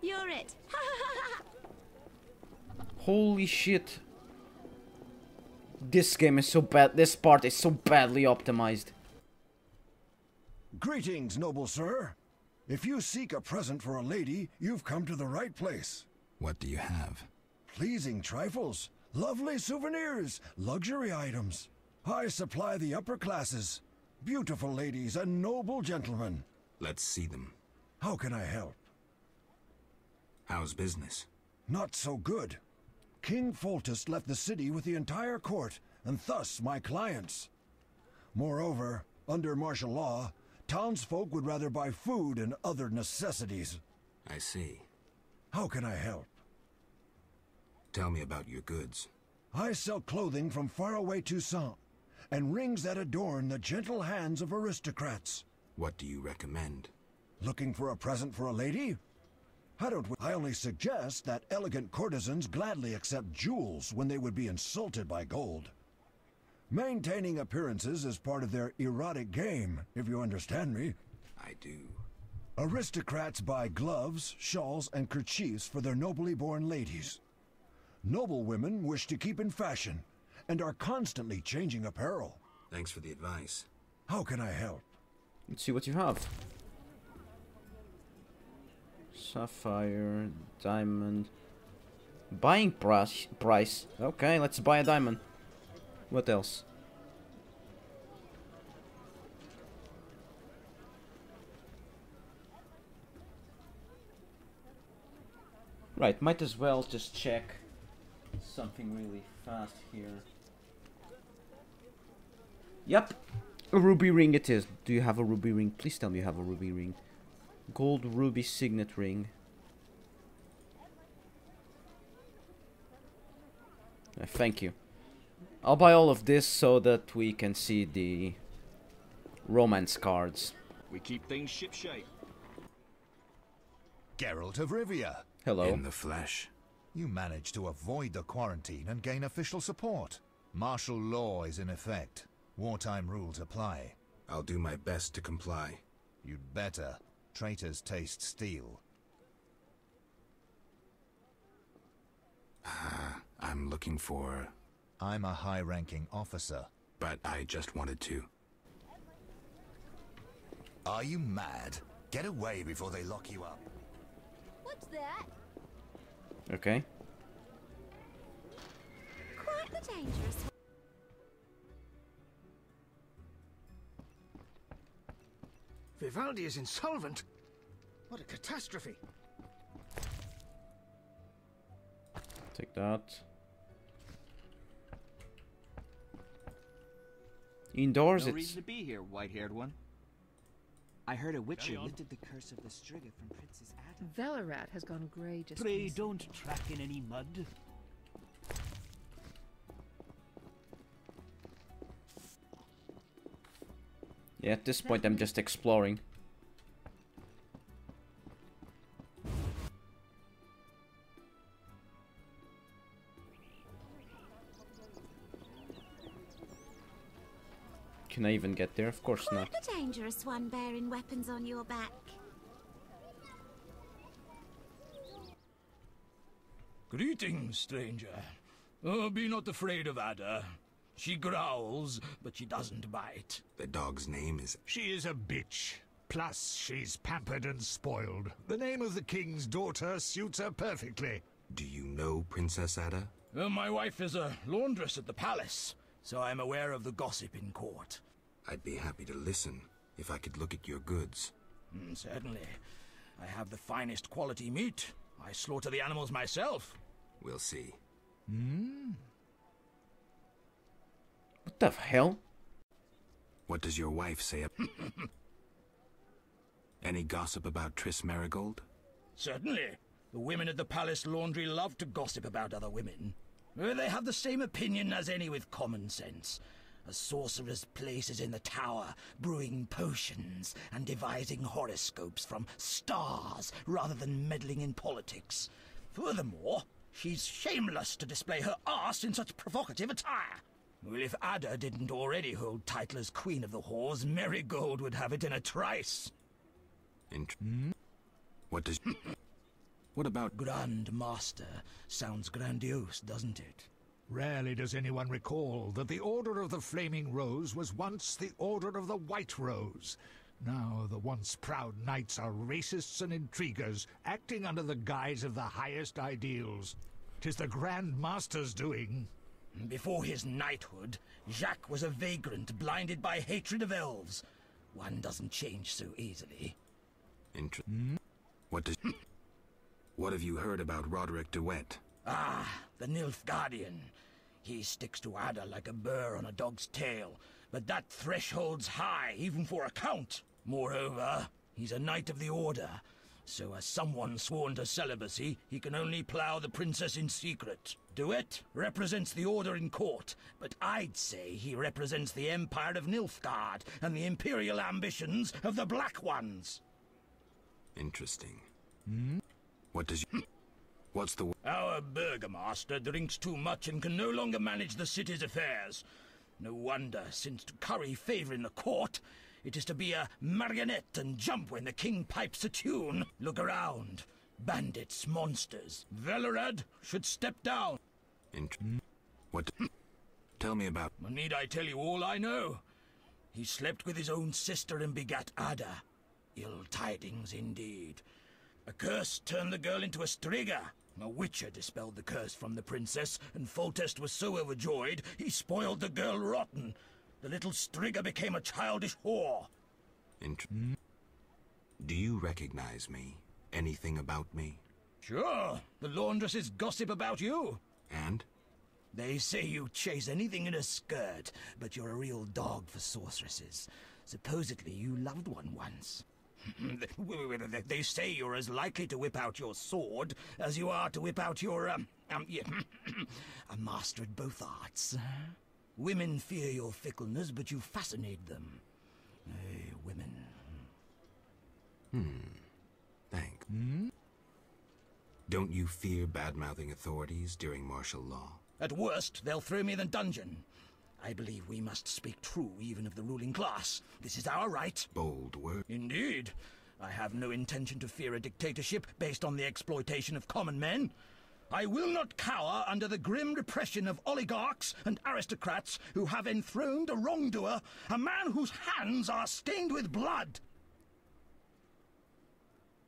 You're it. Holy shit. This game is so bad. This part is so badly optimized. Greetings, noble sir. If you seek a present for a lady, you've come to the right place. What do you have? Pleasing trifles, lovely souvenirs, luxury items. I supply the upper classes. Beautiful ladies and noble gentlemen. Let's see them. How can I help? How's business? Not so good. King Foltest left the city with the entire court, and thus my clients. Moreover, under martial law, townsfolk would rather buy food and other necessities. I see. How can I help? Tell me about your goods. I sell clothing from faraway Toussaint, and rings that adorn the gentle hands of aristocrats. What do you recommend? Looking for a present for a lady? I only suggest that elegant courtesans gladly accept jewels when they would be insulted by gold. Maintaining appearances is part of their erotic game, if you understand me. I do. Aristocrats buy gloves, shawls, and kerchiefs for their nobly born ladies. Noble women wish to keep in fashion, and are constantly changing apparel. Thanks for the advice. How can I help? Let's see what you have. Sapphire, diamond. Buying price. Okay, let's buy a diamond. What else? Right, might as well just check something really fast here. Yep, a ruby ring it is. Do you have a ruby ring? Please tell me you have a ruby ring. Gold ruby signet ring. Thank you. I'll buy all of this so that we can see the romance cards. We keep things shipshape. Geralt of Rivia. Hello. In the flesh. You managed to avoid the quarantine and gain official support. Martial law is in effect. Wartime rules apply. I'll do my best to comply. You'd better. Traitors taste steel. I'm looking for... I'm a high-ranking officer. But I just wanted to. Are you mad? Get away before they lock you up. What's that? Okay. Quite the dangerous one. Vivaldi is insolvent. What a catastrophe. Take that. Indoors, No it's... reason to be here, white-haired one. I heard a witcher lifted the curse of the Striga from Princess Ada. Velarat has gone grey just Pray recently. don't track in any mud. Yeah, at this point I'm just exploring. Can I even get there? Of course not. Quite the dangerous one bearing weapons on your back. Greetings, stranger. Oh, be not afraid of Ada. She growls, but she doesn't bite. The dog's name is... She is a bitch. Plus, she's pampered and spoiled. The name of the king's daughter suits her perfectly. Do you know Princess Ada? My wife is a laundress at the palace, so I'm aware of the gossip in court. I'd be happy to listen, if I could look at your goods. Certainly. I have the finest quality meat. I slaughter the animals myself. We'll see. What the hell? What does your wife say? Any gossip about Triss Marigold? Certainly. The women at the palace laundry love to gossip about other women. They have the same opinion as any with common sense. A sorcerer's place is in the tower, brewing potions and devising horoscopes from stars rather than meddling in politics. Furthermore, she's shameless to display her arse in such provocative attire. Well, if Ada didn't already hold title as Queen of the Whores, Marigold would have it in a trice. What does... What about... Grand Master sounds grandiose, doesn't it? Rarely does anyone recall that the Order of the Flaming Rose was once the Order of the White Rose. Now the once proud knights are racists and intriguers, acting under the guise of the highest ideals. 'Tis the Grand Master's doing. Before his knighthood, Jacques was a vagrant blinded by hatred of elves. One doesn't change so easily. What have you heard about Roderick de Wet? Ah, the Nilfgaardian. He sticks to Ada like a burr on a dog's tail, but that threshold's high, even for a count. Moreover, he's a knight of the Order, so as someone sworn to celibacy, he can only plough the princess in secret. De Wet represents the Order in court, but I'd say he represents the Empire of Nilfgaard and the imperial ambitions of the Black Ones. Interesting. What's the... Our burgomaster drinks too much and can no longer manage the city's affairs. No wonder, since to curry favour in the court, it is to be a marionette and jump when the king pipes a tune. Look around. Bandits, monsters. Velerad should step down. What? Tell me about... Need I tell you all I know? He slept with his own sister and begat Ada. Ill tidings indeed. A curse turned the girl into a striga. A witcher dispelled the curse from the princess, and Foltest was so overjoyed he spoiled the girl rotten. The little striga became a childish whore. Do you recognize me? Anything about me? Sure, the laundresses gossip about you. And? They say you chase anything in a skirt, but you're a real dog for sorceresses. Supposedly you loved one once. They say you're as likely to whip out your sword as you are to whip out your, a master at both arts. Women fear your fickleness, but you fascinate them. Women. Thanks. Don't you fear bad-mouthing authorities during martial law? At worst, they'll throw me in the dungeon. I believe we must speak true, even of the ruling class. This is our right. Bold word. Indeed. I have no intention to fear a dictatorship based on the exploitation of common men. I will not cower under the grim repression of oligarchs and aristocrats who have enthroned a wrongdoer, a man whose hands are stained with blood.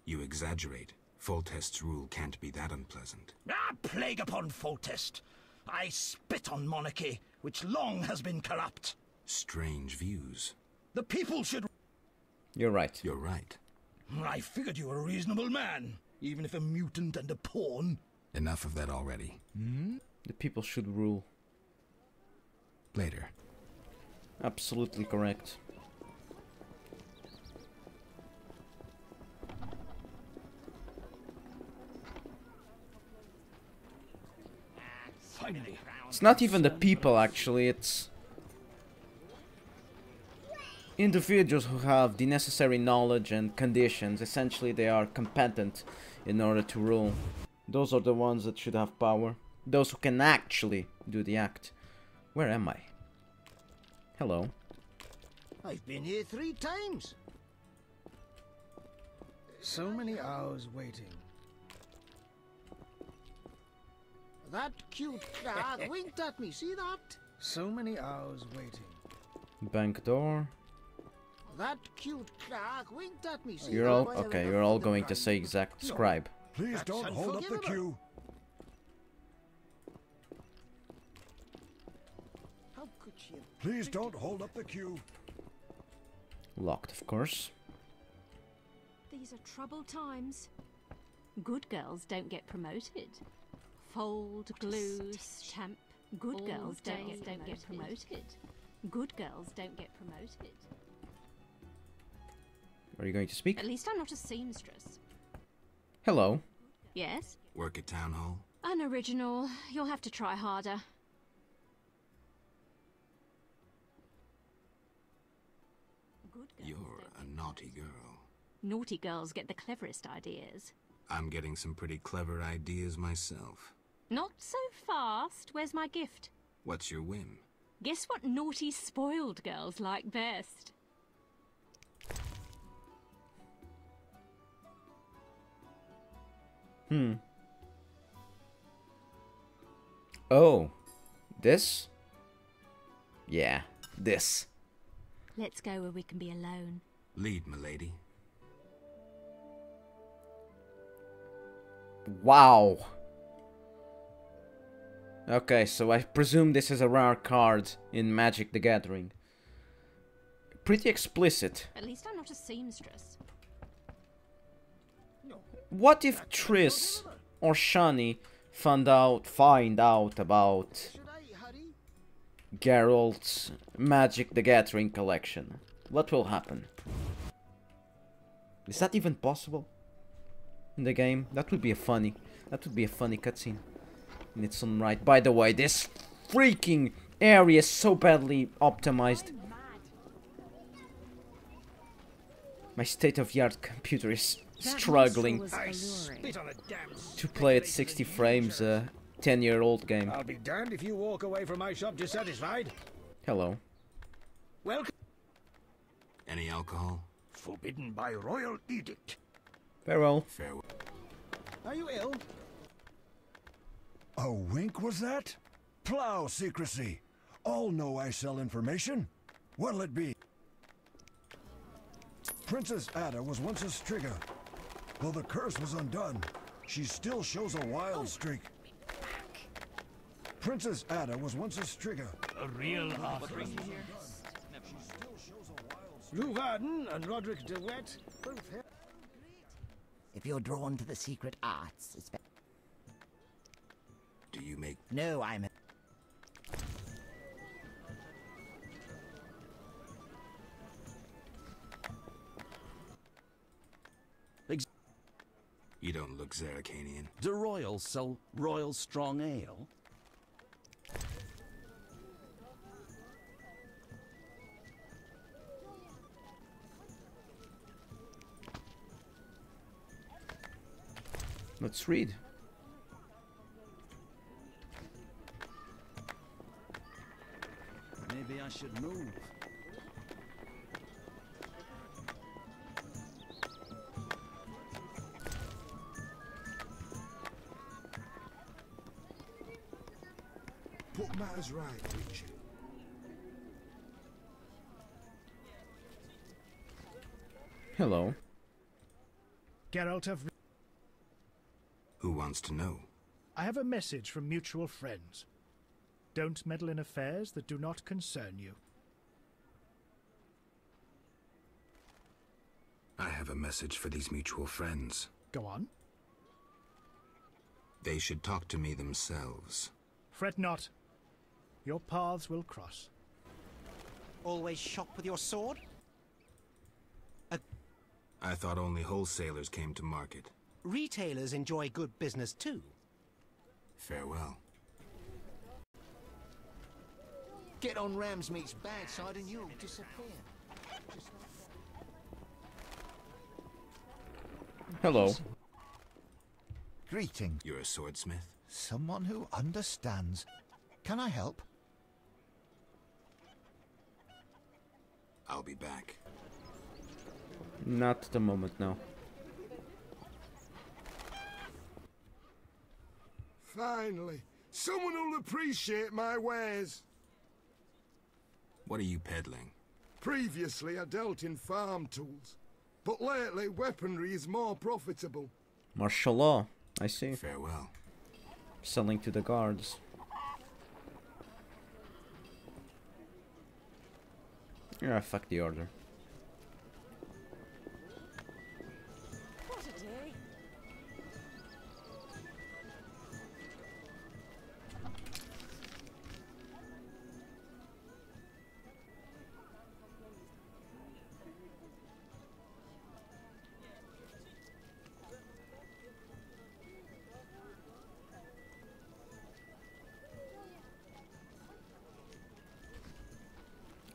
You exaggerate. Foltest's rule can't be that unpleasant. Ah, plague upon Foltest! I spit on monarchy, which long has been corrupt. Strange views. The people should... You're right. You're right. I figured you were a reasonable man, even if a mutant and a pawn. Enough of that already. The people should rule. Later. Absolutely correct. Finally. It's not even the people, actually, it's individuals who have the necessary knowledge and conditions. Essentially, they are competent in order to rule. Those are the ones that should have power. Those who can actually do the act. Where am I? Hello. I've been here 3 times. So many hours waiting. That cute cat winked at me, see that? So many hours waiting. Bank door. That cute cat winked at me, see You're that? all okay, you're all going to say exact scribe. Please That's don't hold up the unforgivable. queue. How could she have... Please don't hold up the queue. Locked, of course. These are troubled times. Good girls don't get promoted. Fold, glue, stamp. Good girls don't get promoted. Good girls don't get promoted. Are you going to speak? At least I'm not a seamstress. Hello. Yes? Work at town hall? Unoriginal. You'll have to try harder. Good girls You're don't a get naughty promoted. girl. Naughty girls get the cleverest ideas. I'm getting some pretty clever ideas myself. Not so fast. Where's my gift? What's your whim? Guess what naughty, spoiled girls like best? Oh. This? Yeah, this. Let's go where we can be alone. Lead, milady. Wow. Okay, so I presume this is a rare card in Magic the Gathering. Pretty explicit. At least I'm not a seamstress. What if Triss or Shani find out about Geralt's Magic the Gathering collection? What will happen? Is that even possible in the game? That would be a funny cutscene in its own right. By the way, this freaking area is so badly optimized. My state-of-the-art computer is struggling to play at 60 frames a 10-year-old game. I'll be damned if you walk away from my shop dissatisfied. Hello. Welcome. Any alcohol? Forbidden by royal edict. Farewell. Farewell. Are you ill? A wink was that? Plow secrecy. All know I sell information. What'll it be? Princess Ada was once a Striga. Though the curse was undone, she still shows a wild streak. Princess Ada was once a Striga. A real author. Lou Varden and Roderick DeWitt both have... If you're drawn to the secret arts, it's... Do you make... No, I'm... You don't look Zaracanian. Do royals sell royal strong ale? Let's read. Maybe I should move. Put matters right, Richard. Hello. Geralt of... Who wants to know? I have a message from mutual friends. Don't meddle in affairs that do not concern you. I have a message for these mutual friends. Go on. They should talk to me themselves. Fret not. Your paths will cross. Always shop with your sword? I thought only wholesalers came to market. Retailers enjoy good business too. Farewell. Get on Ramsmeat's bad side and you'll disappear. Hello. Greeting. You're a swordsmith? Someone who understands. Can I help? I'll be back. Not at the moment, no. Finally, someone who'll appreciate my wares. What are you peddling? Previously, I dealt in farm tools, but lately, weaponry is more profitable. Martial law, I see. Farewell. Selling to the guards. Yeah, fuck the order. What a day.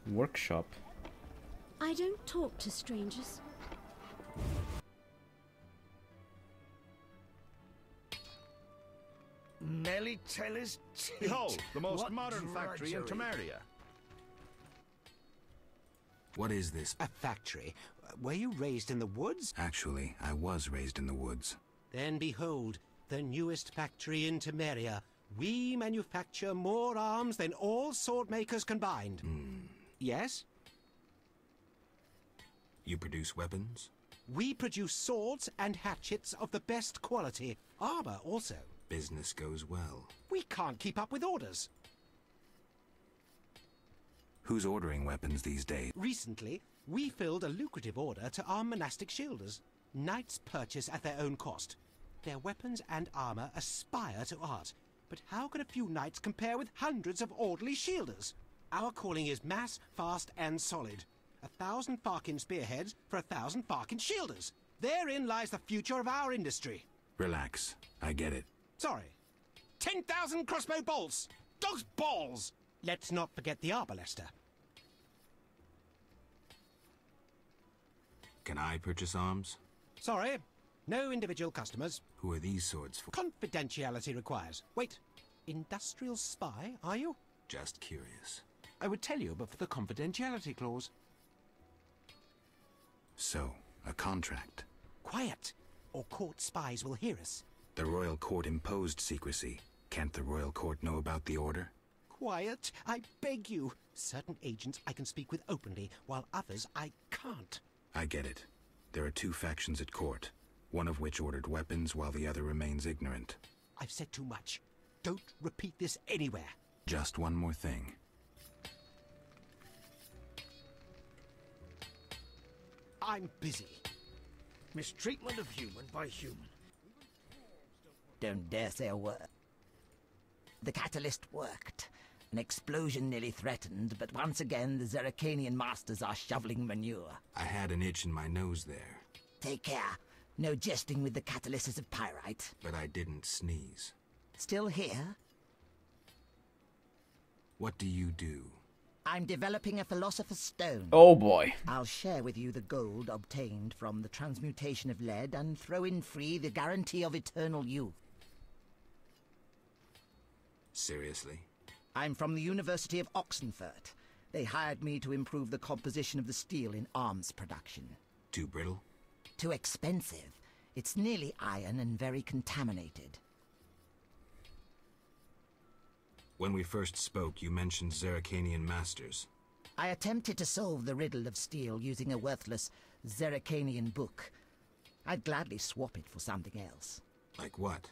Workshop. I don't talk to strangers. Nelly Teller's teat. Behold, the most What modern factory in drudgery. Temeria. What is this? A factory? Were you raised in the woods? Actually, I was raised in the woods. Then behold, the newest factory in Temeria. We manufacture more arms than all sword makers combined. Yes? You produce weapons? We produce swords and hatchets of the best quality. Armor also. Business goes well. We can't keep up with orders. Who's ordering weapons these days? Recently, we filled a lucrative order to arm monastic shielders. Knights purchase at their own cost. Their weapons and armor aspire to art. But how can a few knights compare with hundreds of orderly shielders? Our calling is mass, fast, and solid. 1,000 Farkin spearheads for 1,000 Farkin shielders. Therein lies the future of our industry. Relax. I get it. Sorry. 10,000 crossbow bolts! Dog's balls! Let's not forget the arbalester. Can I purchase arms? Sorry. No individual customers. Who are these swords for? Confidentiality requires. Wait. Industrial spy, are you? Just curious. I would tell you, but for the confidentiality clause. So, a contract. Quiet, or court spies will hear us. The royal court imposed secrecy. Can't the royal court know about the order? Quiet, I beg you. Certain agents I can speak with openly, while others I can't. I get it. There are two factions at court, one of which ordered weapons while the other remains ignorant. I've said too much. Don't repeat this anywhere. Just one more thing. I'm busy. Mistreatment of human by human. Don't dare say a word. The catalyst worked. An explosion nearly threatened, but once again the Zeracanian masters are shoveling manure. I had an itch in my nose there. Take care. No jesting with the catalysis of pyrite. But I didn't sneeze. Still here? What do you do? I'm developing a philosopher's stone. Oh boy. I'll share with you the gold obtained from the transmutation of lead and throw in free the guarantee of eternal youth. Seriously? I'm from the University of Oxenfurt. They hired me to improve the composition of the steel in arms production. Too brittle? Too expensive. It's nearly iron and very contaminated. When we first spoke, you mentioned Zeracanian masters. I attempted to solve the riddle of steel using a worthless Zeracanian book. I'd gladly swap it for something else. Like what?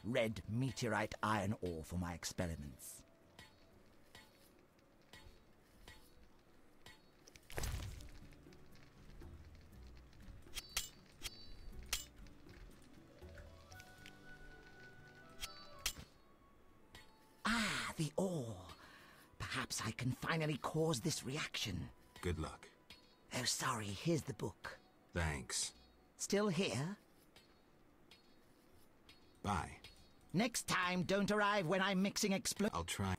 Red meteorite iron ore for my experiments. Ah, the ore. Perhaps I can finally cause this reaction. Good luck. Oh, sorry, here's the book. Thanks. Still here? Bye. Next time, don't arrive when I'm mixing I'll try.